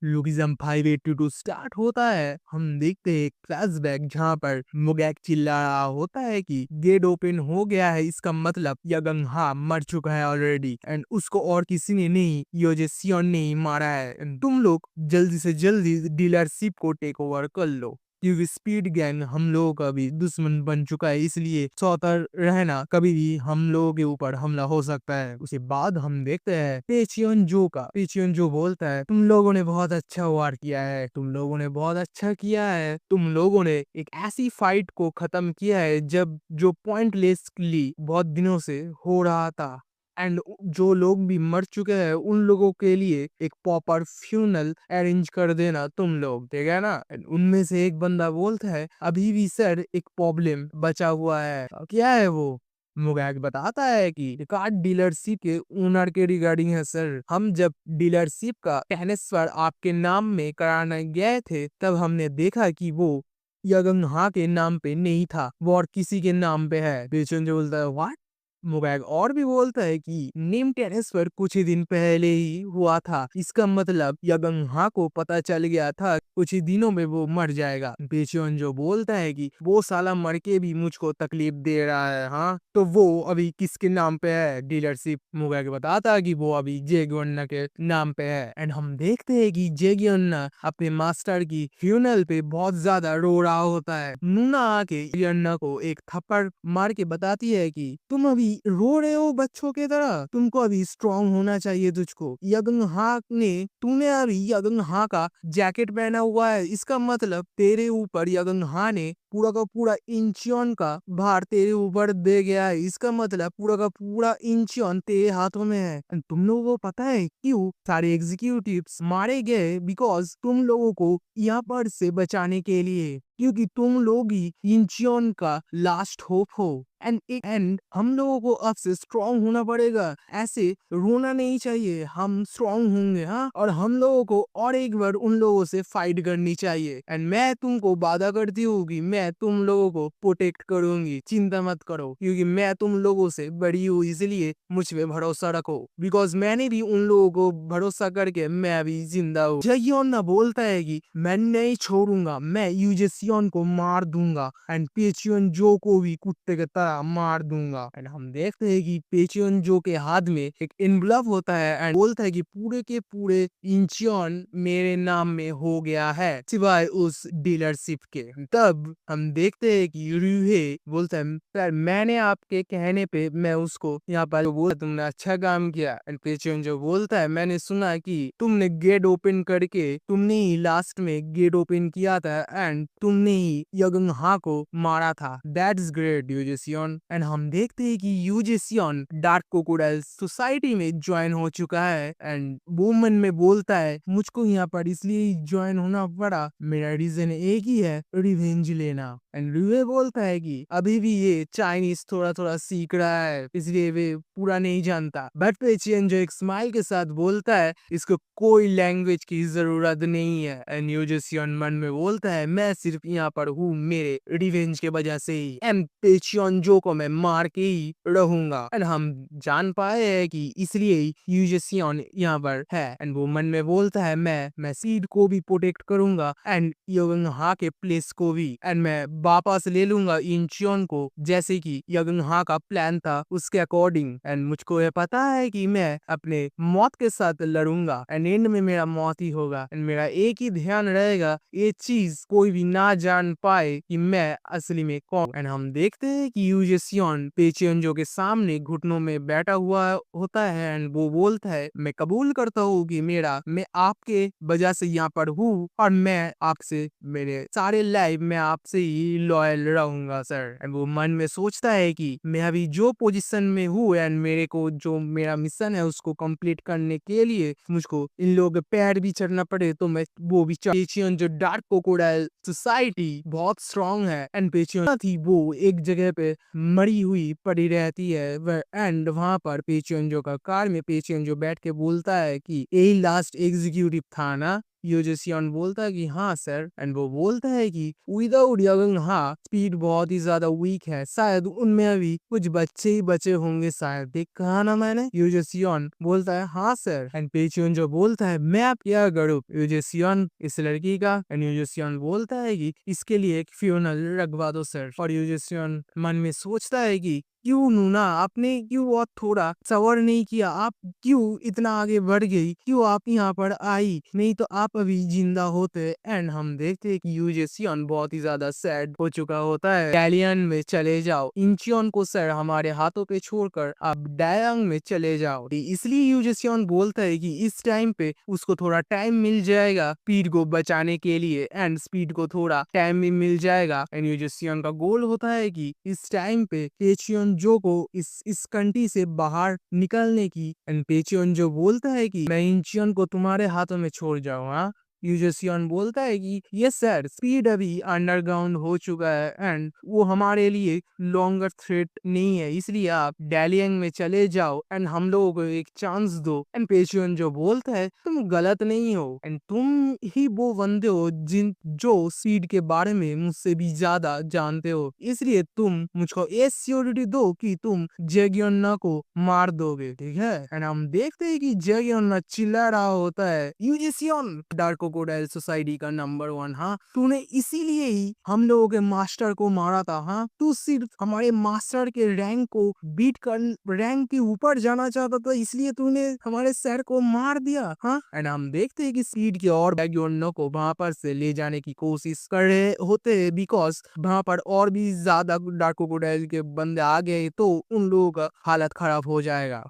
लुकिज़म 582 start होता है। हम देखते हैं एक फ्लैशबैक जहाँ पर मुगैक चिल्ला रहा होता है कि गेट ओपन हो गया है, इसका मतलब यगंहा मर चुका है ऑलरेडी एंड उसको और किसी ने नहीं, योजे सियोन ने ही मारा है। And तुम लोग जल्दी से जल्दी डीलरशिप को टेक ओवर कर लो क्योंकि स्पीड गैंग हम लोगों का भी दुश्मन बन चुका है, इसलिए सतर्क रहना, कभी भी हम लोगों के ऊपर हमला हो सकता है। उसके बाद हम देखते हैं पेचियन जो बोलता है तुम लोगों ने बहुत अच्छा वार किया है, तुम लोगों ने बहुत अच्छा किया है, तुम लोगों ने एक ऐसी फाइट को खत्म किया है जब जो पॉइंटलेसली बहुत दिनों से हो रहा था एंड जो लोग भी मर चुके हैं उन लोगों के लिए एक प्रॉपर फ्यूनल अरेंज कर देना तुम लोग, ठीक है ना। And उनमें से एक बंदा बोलता है अभी भी सर एक प्रॉब्लम बचा हुआ है। क्या है वो? मुगैक बताता है कि कार डीलरशिप के ओनर के रिगार्डिंग है सर। हम जब डीलरशिप का ट्रांसफर आपके नाम में कराने गए थे तब हमने देखा कि वो यगंहा के नाम पे नहीं था, वो और किसी के नाम पे है। बेचन जो बोलता है व्हाट। मुगैक और भी बोलता है कि नेम ट्रांसफर कुछ ही दिन पहले ही हुआ था, इसका मतलब यगंहा को पता चल गया था कुछ ही दिनों में वो मर जाएगा। बेचन जो बोलता है कि वो साला मर के भी मुझको तकलीफ दे रहा है, हाँ तो वो अभी किसके नाम पे है डीलरशिप? मुगैक बताता है कि वो अभी जेगियोन्ना के नाम पे है। एंड हम देखते हैं कि जेगियोन्ना अपने मास्टर की फ्यूनल पे बहुत ज्यादा रो रहा होता है। नूना आके जेगियोन्ना को एक थप्पड़ मार के बताती है कि तुम अभी रो रहे हो बच्चों की तरह, तुमको अभी स्ट्रांग होना चाहिए तुझको। यगंहा ने तूने अभी यगंहा का जैकेट पहना हुआ है, इसका मतलब तेरे ऊपर यगंहा ने पूरा का पूरा इंचियन का भार तेरे ऊपर दे गया है, इसका मतलब पूरा का पूरा इंचियन तेरे हाथों में है। And तुम लोगों को पता है क्यों सारे एग्जीक्यूटिव्स मारे गए? बिकॉज तुम लोगों को यहाँ पर से बचाने के लिए, क्योंकि तुम लोग ही इंचियन का लास्ट होप हो। एंड हम लोगों को अब से स्ट्रांग होना पड़ेगा, ऐसे रोना नहीं चाहिए, हम स्ट्रांग होंगे, हाँ। और हम लोगों को और एक बार उन लोगों से फाइट करनी चाहिए एंड मैं तुमको वादा करती हूँ कि मैं तुम लोगों को प्रोटेक्ट करूंगी, चिंता मत करो, क्योंकि मैं तुम लोगों से बड़ी हूँ, इसलिए मुझ पे भरोसा रखो। बिकॉज मैंने भी उन लोगों को भरोसा करके मैं अभी जिंदा हूँ। जयन ना बोलता है कि मैं नहीं छोड़ूंगा, मैं यूजेसियन को मार दूंगा एंड पेचियन जो को भी कुत्ते के तरह मार दूंगा। एंड हम देखते हैं कि पेचियन जो के हाथ में एक इन्वलप होता है एंड बोलता है कि पूरे के पूरे इंचियन मेरे नाम में हो गया है सिवाय उस डीलरशिप के। तब हम देखते हैं कि रूहे बोलता है सर मैंने आपके कहने पे मैं उसको यहाँ पर बोला तुमने अच्छा काम किया। एंड पेचियन जो बोलता है मैंने सुना कि तुमने गेट ओपन करके तुमने ही लास्ट में गेट ओपन किया था एंड तुमने ही यगंहा को मारा था, दैट्स ग्रेट यूजेसियन। एंड हम देखते हैं कि यूजेसियन डार्क क्रोकोडाइल सोसाइटी में ज्वाइन हो चुका है एंड वो मन में बोलता है मुझको यहाँ पर इसलिए ज्वाइन होना पड़ा, मेरा रीजन एक ही है, रिवेंज लेना। एंड रूहे बोलता है कि अभी भी ये चाइनीज थोड़ा थोड़ा सीख रहा है, इसलिए वे पूरा नहीं जानता। बट पेचियन जो एक स्माइल के साथ बोलता है इसको कोई लैंग्वेज की जरूरत नहीं है। एंड यूजेसियन मन में बोलता है मैं सिर्फ यहाँ पर हूँ मेरे रिवेंज के वजह से ही, एंड पेचियन जो को मैं मार के ही रहूंगा। एंड हम जान पाए हैं कि इसलिए यूजेसियन यहाँ पर है। एंड वो मन में बोलता है मैं सीड को भी प्रोटेक्ट करूंगा एंड यगंहा के प्लेस को भी, एंड मैं वापस ले लूंगा इंचियन को जैसे कि यगंहा का प्लान था उसके अकॉर्डिंग। एंड मुझको ये पता है कि मैं अपने मौत के साथ लड़ूंगा एंड एंड में मेरा मौत ही होगा एंड मेरा एक ही ध्यान रहेगा ये चीज कोई भी ना जान पाए कि मैं असली में कौन। एंड हम देखते हैं कि यूजेसियन पेचियन जो के सामने घुटनों में बैठा हुआ होता है एंड वो बोलता है मैं कबूल करता हूँ कि मैं आपके वजह से यहाँ पर हूँ और मैं आपसे मेरे सारे लाइफ में आपसे ही लॉयल रहूंगा सर। एंड वो मन में सोचता है कि मैं अभी जो पोजीशन में हूँ एंड मेरे को जो मेरा मिशन है उसको कंप्लीट करने के लिए मुझको इन लोगों के पैर भी चढ़ना पड़े तो मैं वो भी पेचियन जो डार्क क्रोकोडाइल सोसाइटी बहुत स्ट्रांग है एंड पेचियन थी वो एक जगह पे मरी हुई पड़ी रहती है एंड वहां पर पेचियन जो का कार में पेचियन जो बैठ के बोलता है कि यही लास्ट एग्जीक्यूटिव था ना, यूजेसियन बोलता है कि हाँ सर, एंड वो बोलता है कि विदाउट यंग हाँ स्पीड बहुत ही ज्यादा वीक है, शायद उनमें अभी कुछ बच्चे ही बचे होंगे शायद, देख कहा ना मैंने। यूजेसियन बोलता है हाँ सर, एंड पेचियन जो बोलता है मैं अब क्या करूँ यूजेसियन इस लड़की का, एंड यूजेसियन बोलता है कि इसके लिए एक फ्यूनल रखवा दो सर। और यूजेसियन मन में सोचता है कि क्यों नूना आपने क्यों और थोड़ा सवर नहीं किया, आप क्यों इतना आगे बढ़ गई, क्यों आप यहाँ पर आई, नहीं तो आप अभी जिंदा होते। एंड हम देखते हैं कि यूजेसियन बहुत ही ज्यादा सैड हो चुका होता है। डैलियन में चले जाओ, इंचियन को सर हमारे हाथों पे छोड़कर आप डायांग में चले जाओ। इसलिए यूजेसियन बोलता है कि इस टाइम पे उसको थोड़ा टाइम मिल जाएगा स्पीड को बचाने के लिए, एंड स्पीड को थोड़ा टाइम भी मिल जाएगा। एंड यूजेसियन का गोल होता है कि इस टाइम पे पेचियन जो को इस कंट्री से बाहर निकलने की। एंड पेचियन जो बोलता है कि मैं इंचियन को तुम्हारे हाथों में छोड़ जाऊँ। हाँ यूजेसियन बोलता है कि यस सर, स्पीड अभी अंडरग्राउंड हो चुका है एंड वो हमारे लिए लॉन्गर थ्रेट नहीं है, इसलिए आप डैलियंग में चले जाओ एंड हम लोगों को एक चांस दो। एंड पेचियन जो बोलता है तुम गलत नहीं हो, एंड तुम ही वो बंदे हो जिन जो स्पीड के बारे में मुझसे भी ज्यादा जानते हो, इसलिए तुम मुझको ये सियोरिटी दो कि तुम जेगियोन्ना को मार दोगे, ठीक है। एंड हम देखते हैं कि जेगियोन्ना चिल्ला रहा होता है यूजेसियन डार्क क्रोकोडाइल सोसाइटी का नंबर 1, हाँ तूने इसीलिए ही हम लोगों के मास्टर को मारा था। हाँ तू सिर्फ हमारे मास्टर के रैंक को बीट कर रैंक के ऊपर जाना चाहता था, इसलिए तूने हमारे सर को मार दिया। हाँ एंड हम देखते हैं कि स्पीड की और जेगियोन्ना को वहां पर से ले जाने की कोशिश कर रहे होते हैं, बिकॉज वहां पर और भी ज्यादा डार्क क्रोकोडाइल के बंदे आ गए तो उन लोगों का हालत खराब हो जाएगा।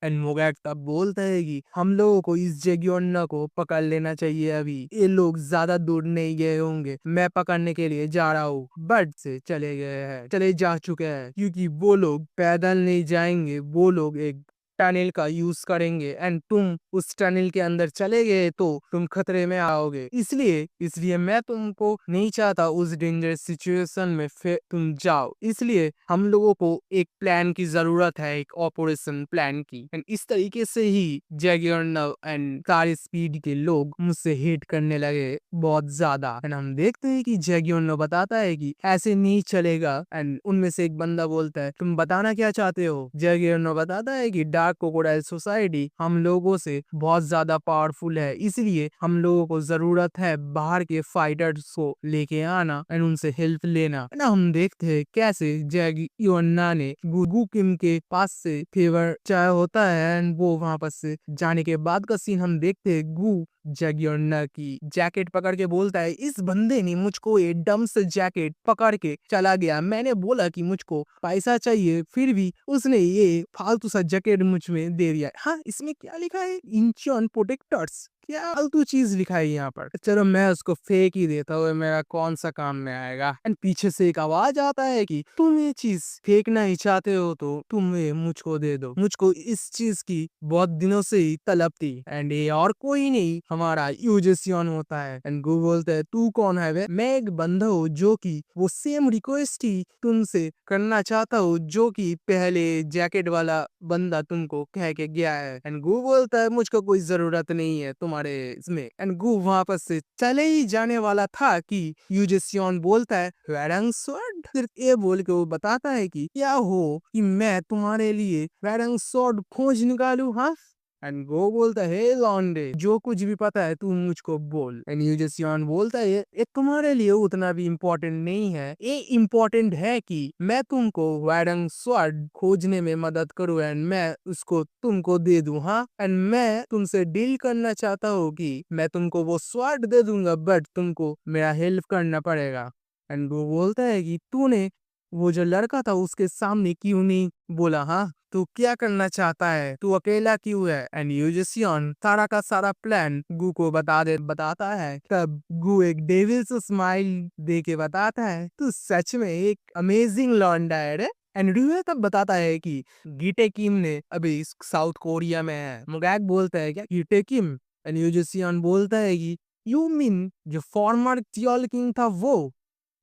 एंड मोगैक तब बोलता है कि हम लोगों को इस जेगियोन्ना को पकड़ लेना चाहिए, अभी ये लोग ज्यादा दूर नहीं गए होंगे, मैं पकड़ने के लिए जा रहा हूँ। बट से चले जा चुके हैं, क्योंकि वो लोग पैदल नहीं जाएंगे, वो लोग एक टनल का यूज करेंगे एंड तुम उस टनल के अंदर चले गए तो तुम खतरे में आओगे, इसलिए मैं तुमको नहीं चाहता उस डेंजरस सिचुएशन में फिर तुम जाओ, इसलिए हम लोगों को एक प्लान की जरूरत है, एक ऑपरेशन प्लान की। एंड इस तरीके से ही जैगियर्नव एंड सारे स्पीड के लोग मुझसे हिट करने लगे बहुत ज्यादा। एंड हम देखते हैं कि जैगियर्नव बताता है कि ऐसे नहीं चलेगा, एंड उनमें से एक बंदा बोलता है तुम बताना क्या चाहते हो। जैगियर्नव बताता है कि डार्क क्रोकोडाइल सोसाइटी हम लोगों से बहुत ज्यादा पावरफुल है, इसलिए हम लोगों को जरूरत है बाहर के फाइटर्स को लेके आना एंड उनसे हेल्प लेना। ना हम देखते हैं कैसे जैगियोन्ना ने गुगु किम के पास से फेवर चाहे होता है एंड वो वहां पर से जाने के बाद का सीन हम देखते हैं। गु जैगियोन्ना की जैकेट पकड़ के बोलता है इस बंदे ने मुझको ये डम से जैकेट पकड़ के चला गया, मैंने बोला कि मुझको पैसा चाहिए, फिर भी उसने ये फालतू सा जैकेट मुझ में दे दिया। हाँ इसमें क्या लिखा है, इंचियन प्रोटेक्टर्स, क्या फालतू चीज लिखा है यहाँ पर। चलो मैं उसको फेंक ही देता हूँ, मेरा कौन सा काम में आएगा। एंड पीछे से एक आवाज आता है कि तुम ये चीज फेंकना ही चाहते हो तो तुम ये मुझको दे दो, मुझको इस चीज की बहुत दिनों से ही तलब थी। एंड ये और कोई नहीं हमारा यूजेसियन होता है। एंड गु बोलता है तू कौन है बे? मैं एक बंदा हूँ जो कि वो सेम रिक्वेस्ट ही तुमसे करना चाहता हूँ जो कि पहले जैकेट वाला बंदा तुमको कह के गया है। एंड गु बोलता है मुझको कोई जरूरत नहीं है तुम्हारे इसमें। एंड गु वहां पर से चले ही जाने वाला था कि यूजेसियन बोलता है वेरंग स्वॉर्ड, सिर्फ ये बोल के वो बताता है कि क्या हो कि मैं तुम्हारे लिए वेरंग स्वॉर्ड खोज निकालू। हाँ एंड वो बोलता है हे लॉन्डे जो कुछ भी पता है तू मुझको बोल। एंड यूजेसियन बोलता है ये तुम्हारे लिए उतना भी इम्पोर्टेंट नहीं है, ये इम्पोर्टेंट है कि मैं तुमको वेरंग स्वॉर्ड खोजने में मदद करूँ एंड मैं उसको तुमको दे दूं। हाँ एंड मैं तुमसे डील करना चाहता हूँ कि मैं तुमको वो स्वॉर्ड दे दूंगा बट तुमको मेरा हेल्प करना पड़ेगा। एंड वो बोलता है कि तूने वो जो लड़का था उसके सामने क्यों नहीं बोला, हाँ तू क्या करना चाहता है, तू अकेला क्यों है। एंड यूजेसियन सारा का सारा प्लान गु को बताता है। तब गु एक डेविल से स्माइल दे के बताता है तू सच में एक अमेजिंग लौंडा है रे। एंड रियो तब बताता है कि गीटे किम ने अभी साउथ कोरिया में है। मुगैक बोलता है क्या गीटे किम? एंड यूजेसियन बोलता है कि यू मीन जो फॉर्मर थियोल किंग था वो?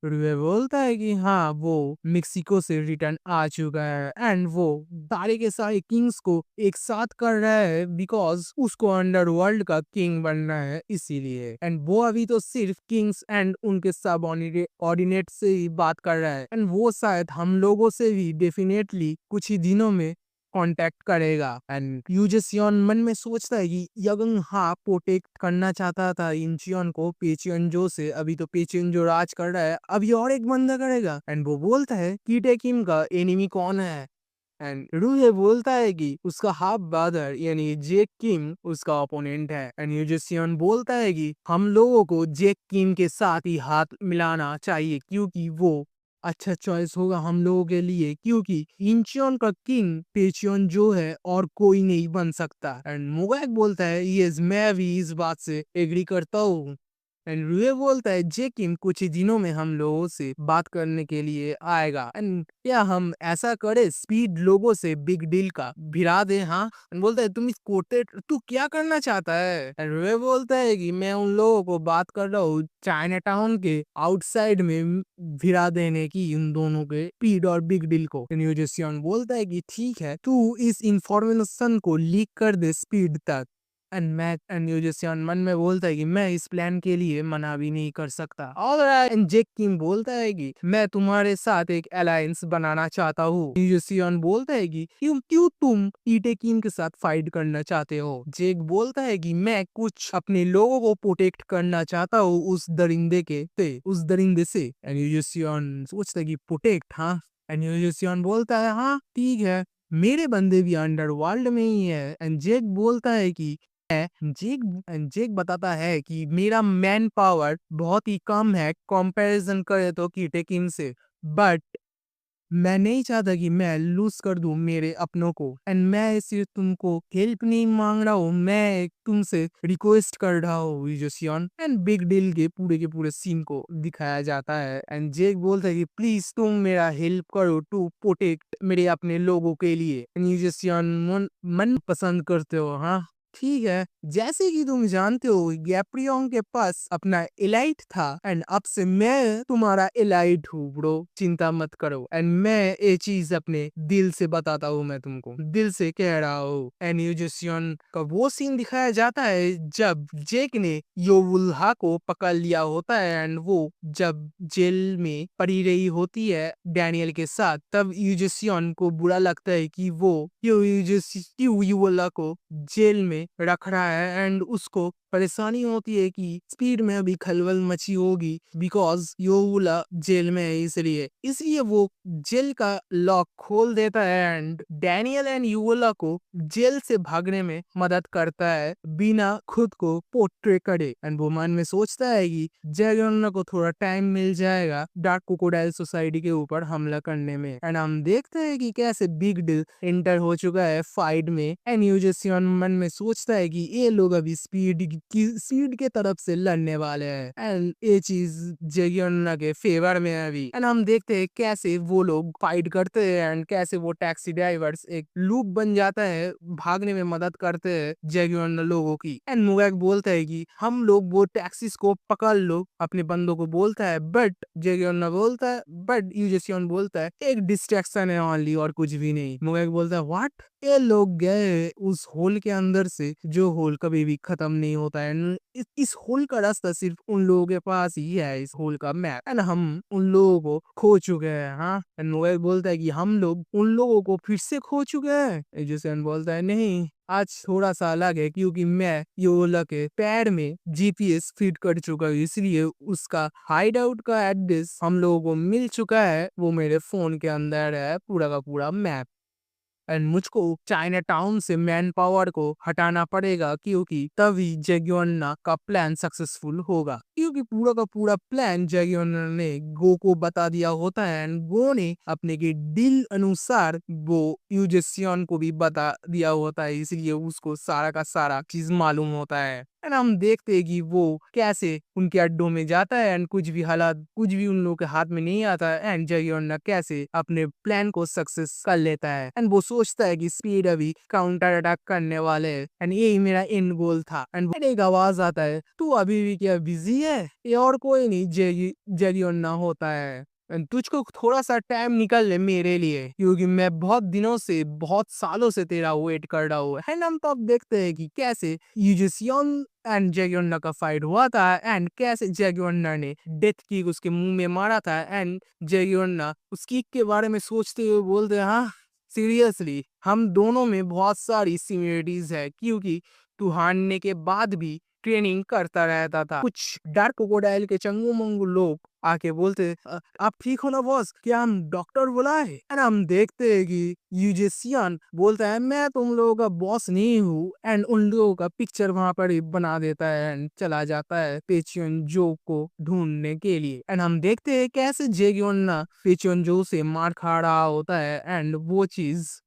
रुए बोलता है कि हाँ वो मेक्सिको से रिटर्न आ चुका है एंड वो सारे के सारे किंग्स को एक साथ कर रहा है बिकॉज उसको अंडरवर्ल्ड का किंग बनना है इसीलिए। एंड वो अभी तो सिर्फ किंग्स एंड उनके सब ऑर्डिनेट से ही बात कर रहा है एंड वो शायद हम लोगों से भी डेफिनेटली कुछ ही दिनों में कांटेक्ट करेगा। एंड यूजेसियन मन में सोचता है कि यगंग हा प्रोटेक्ट करना चाहता था इंचियन को पेचियनजो से, अभी तो पेचियनजो राज कर रहा है, अभी और एक बंदा करेगा। एंड वो बोलता है कीटे किम का एनिमी कौन है एंड रूहे बोलता है कि उसका हाफ ब्रदर यानी जेक किम उसका ओपोनेंट है। एंड यूजेसियन बोलता है कि हम लोगों को जेक किम के साथ ही हाथ मिलाना चाहिए क्योंकि वो अच्छा चॉइस होगा हम लोगों के लिए, क्योंकि इंचियन का किंग पेचियन जो है और कोई नहीं बन सकता। एंड मोगैक बोलता है यस मैं भी इस बात से एग्री करता हूँ। एंड रुए बोलता है जे किम कुछ ही दिनों में हम लोगों से बात करने के लिए आएगा एंड क्या हम ऐसा करे स्पीड लोगों से बिग डील का भिड़ा दे। हाँ एंड बोलता है तुम इस कोटे तू क्या करना चाहता है। एंड रुए बोलता है कि मैं उन लोगों को बात कर रहा हूँ चाइना टाउन के आउटसाइड में भिड़ा देने की, उन दोनों के स्पीड और बिग डील को। न्यूजेसियन बोलता है कि ठीक है तू इस इंफॉर्मेशन को लीक कर दे स्पीड तक। एंड यूजेसियन मन में बोलता है कि मैं इस प्लान के लिए मना भी नहीं कर सकता। और एंड जेक किम बोलता है कि मैं तुम्हारे साथ एक अलायंस बनाना चाहता हूँ। यूजेसियन बोलता है कि क्यों क्यों तुम ईटे किम के साथ फाइट करना चाहते हो। जेक बोलता है कि मैं कुछ अपने लोगों को प्रोटेक्ट करना चाहता हूँ उस दरिंदे से। एंड यूजेसियन सोचता है कि प्रोटेक्ट, हाँ। एंड यूजेसियन बोलता है हाँ ठीक है मेरे बंदे भी अंडरवर्ल्ड में ही है। एंड जेक बोलता है कि जेक जेक बताता है कि मेरा मैन पावर बहुत ही कम है कंपैरिजन करे तो कीटे किम से, बट मैं नहीं चाहता कि मैं लूज कर दूं मेरे अपनों को। एंड मैं सिर्फ तुमको हेल्प नहीं मांग रहा हूँ, मैं तुमसे रिक्वेस्ट कर रहा हूँ यूजियन। एंड बिग डील के पूरे सीन को दिखाया जाता है एंड जेक बोलता है कि प्लीज तुम मेरा हेल्प करो टू प्रोटेक्ट मेरे अपने लोगों के लिए। यूजियन मन पसंद करते हो, हाँ ठीक है। जैसे कि तुम जानते हो गैप्रियन के पास अपना एलाइट था एंड अब से मैं तुम्हारा एलाइट हूँ ब्रो, चिंता मत करो। एंड मैं ये चीज अपने दिल से बताता हूँ, मैं तुमको दिल से कह रहा हूँ। एंड यूजियन का वो सीन दिखाया जाता है जब जेक ने योवुल्हा को पकड़ लिया होता है एंड वो जब जेल में पड़ी रही होती है डैनियल के साथ, तब यूजियन को बुरा लगता है कि वो क्यों युवला को जेल में रख रहा है एंड उसको परेशानी होती है कि स्पीड में अभी खलबल मची होगी बिकॉज योवुला जेल में है, इसलिए इसलिए वो जेल का लॉक खोल देता है एंड डैनियल एंड युवुला को जेल से भागने में मदद करता है बिना खुद को पोर्ट्रे करे। एंड वो मन में सोचता है कि जैगोन्ना को थोड़ा टाइम मिल जाएगा डार्क क्रोकोडाइल सोसाइटी के ऊपर हमला करने में। एंड हम देखते हैं कि कैसे बिग डील एंटर हो चुका है फाइट में एंड यूजियन मन में सोचता है कि ये लोग अभी स्पीड के तरफ से लड़ने वाले हैं एंड ये चीज जैगोन्ना के फेवर में है अभी। एंड हम देखते हैं कैसे वो लोग फाइट करते हैं एंड कैसे वो टैक्सी ड्राइवर्स एक लूप बन जाता है भागने में मदद करते हैं जैगोन्ना लोगों की। एंड मुगैक बोलता है कि हम लोग वो टैक्सीज को पकड़ लो, अपने बंदों को बोलता है, बट जैगोन्ना बोलता है, बट यूजियन बोलता है एक डिस्ट्रैक्शन है ओनली और कुछ भी नहीं। मुगैक बोलता है व्हाट, ये लोग गए उस होल के अंदर से जो होल कभी भी खत्म नहीं होता है। इस होल का रास्ता सिर्फ उन लोगों के पास ही है, इस होल का मैप, एंड हम उन लोगों को खो चुके हैं। हाँ एंड मुगैक बोलता है कि हम लोग उन लोगों को फिर से खो चुके हैं। यूजियन बोलता है नहीं आज थोड़ा सा अलग है क्योंकि मैं योला के पैर में जीपीएस फिट कर चुका हूँ, इसलिए उसका हाइड आउट का एड्रेस हम लोगों को मिल चुका है, वो मेरे फोन के अंदर है पूरा का पूरा मैप। एंड मुझको चाइना टाउन से मैन पावर को हटाना पड़ेगा क्योंकि तभी जैगोन्ना का प्लान सक्सेसफुल होगा, क्योंकि पूरा का पूरा प्लान जैगोन्ना ने गो को बता दिया होता है एंड गो ने अपने के डील अनुसार वो यूजेसियन को भी बता दिया होता है, इसलिए उसको सारा का सारा चीज मालूम होता है। एंड हम देखते हैं कि वो कैसे उनके अड्डों में जाता है एंड कुछ भी उन लोगों के हाथ में नहीं आता है एंड जगियोना कैसे अपने प्लान को सक्सेस कर लेता है एंड वो सोचता है कि स्पीड अभी काउंटर अटैक करने वाले हैं एंड यही मेरा एंड गोल था एंड एक आवाज आता है, तू अभी भी क्या बिजी है? ये और कोई नहीं जगियोना होता है एंड तुझको थोड़ा सा टाइम निकल ले मेरे लिए, क्योंकि मैं बहुत सालों से तेरा वेट कर रहा हूँ। एंड हम तब देखते हैं कि कैसे यूजिसियन एंड जैगियोना का फाइट हुआ था एंड कैसे जैगियोना ने डेथ किक उसके मुंह में मारा था एंड जैगियोना उस किक के बारे में सोचते हुए बोलते हैं, हाँ सीरियसली हम दोनों में बहुत सारी सिमिलरिटीज है, क्योंकि तू हारने के बाद भी ट्रेनिंग करता रहता था। कुछ डार्क क्रोकोडाइल के चंगू मंगू लोग आके बोलते, आप ठीक हो ना बॉस, क्या हम डॉक्टर बुलाए? एंड हम देखते हैं कि यूजेसियन बोलता है, मैं तुम लोगों का बॉस नहीं हूँ एंड उन लोगों का पिक्चर वहां पर ही बना देता है एंड चला जाता है पेचियन जो को ढूंढने के लिए। एंड हम देखते हैं कैसे जेगियोन पेचियन जो से मार खा रहा होता है एंड वो चीज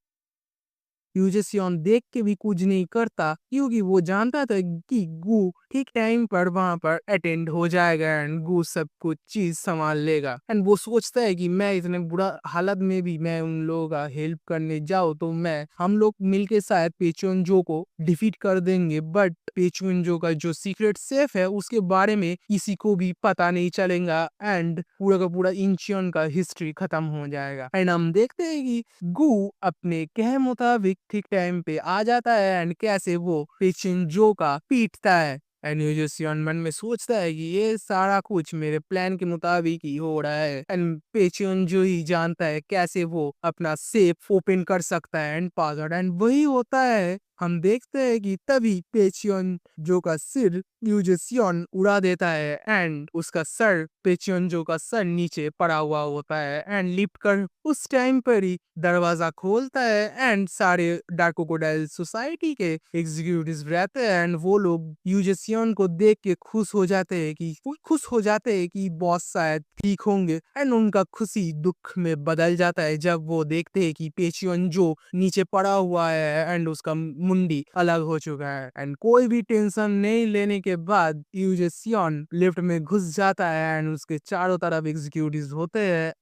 यूजेसियन देख के भी कुछ नहीं करता, क्योंकि वो जानता था कि गू ठीक टाइम पर वहां पर अटेंड हो जाएगा एंड गू सब कुछ चीज संभाल लेगा। एंड वो सोचता है कि मैं इतने बुरा हालत में भी मैं उन लोगों का हेल्प करने जाऊँ तो हम लोग मिलके शायद पेचुनजो को डिफीट कर देंगे, बट पेचुनजो का जो सीक्रेट सेफ है उसके बारे में किसी को भी पता नहीं चलेगा एंड पूरा का पूरा इंचियन का हिस्ट्री खत्म हो जाएगा। एंड हम देखते हैं कि गू अपने कहे मुताबिक ठीक टाइम पे आ जाता है एंड कैसे वो पेचिनजो का पीटता है एंड यूजिसियन मन में सोचता है कि ये सारा कुछ मेरे प्लान के मुताबिक ही हो रहा है एंड पेचिनजो ही जानता है कैसे वो अपना सेफ ओपन कर सकता है एंड पासवर्ड एंड वही होता है। हम देखते हैं कि तभी पेचियन जो का सिर यूजिसियन उड़ा देता है एंड उसका सर पेचियन जो का सर नीचे पड़ा हुआ होता है एंड लिफ्ट कर उस टाइम पर ही दरवाजा खोलता है एंड सारे डार्क क्रोकोडाइल सोसाइटी के एग्जीक्यूटिव्स रहते हैं एंड वो लोग यूजिसियन को देख के खुश हो जाते हैं कि बॉस शायद ठीक होंगे एंड उनका खुशी दुख में बदल जाता है जब वो देखते हैं कि पेचियन जो नीचे पड़ा हुआ है एंड उसका मुंडी अलग हो चुका है एंड कोई भी टेंशन नहीं लेने के बाद यूजिसियन लिफ्ट में घुस जाता है एंड उसके चारों तरफ एग्जीक्यूटिव्स होते हैं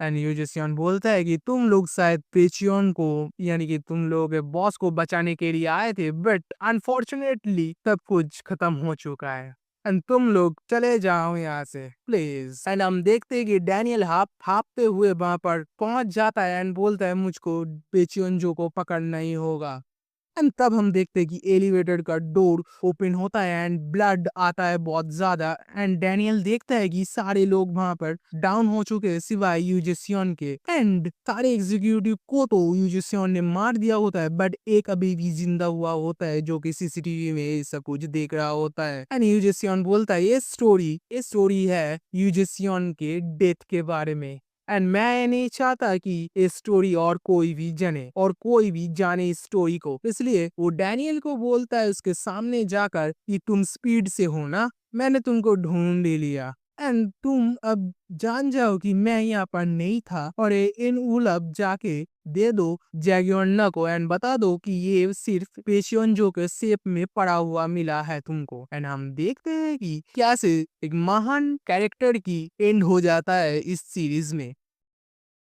एंड यूजिसियन बोलता है कि तुम लोग शायद पेचियन को यानी कि तुम लोग बॉस को बचाने के लिए आए थे, बट अनफॉर्चुनेटली सब कुछ खत्म हो चुका है एंड तुम लोग चले जाओ यहाँ से प्लीज। एंड हम देखते हैं कि डैनियल हाफते हुए वहां पर पहुंच जाता है एंड बोलता है मुझको पेचियनजो को पकड़ना ही होगा एंड तब हम देखते हैं कि एलिवेटर का डोर ओपन होता है एंड ब्लड आता है बहुत ज्यादा एंड डैनियल देखता है कि सारे लोग वहां पर डाउन हो चुके हैं सिवाय यूजिसियन के एंड सारे एग्जीक्यूटिव को तो यूजिसियन ने मार दिया होता है, बट एक अभी भी जिंदा हुआ होता है जो कि सीसीटीवी में ये सब कुछ देख रहा होता है एंड यूजिसियन बोलता है ये स्टोरी है यूजिसियन के डेथ के बारे में एंड मैं नहीं चाहता कि ये स्टोरी और कोई भी जाने इस स्टोरी को, इसलिए वो डैनियल को बोलता है उसके सामने जाकर कि तुम स्पीड से हो ना, मैंने तुमको ढूंढ ले लिया एंड तुम अब जान जाओ कि मैं यहाँ पर नहीं था और इन उलब जाके दे दो जैगियोना को एंड बता दो कि ये सिर्फ पेशियनजो के शेप में पड़ा हुआ मिला है तुमको। एंड हम देखते हैं कि कैसे एक महान कैरेक्टर की एंड हो जाता है इस सीरीज में।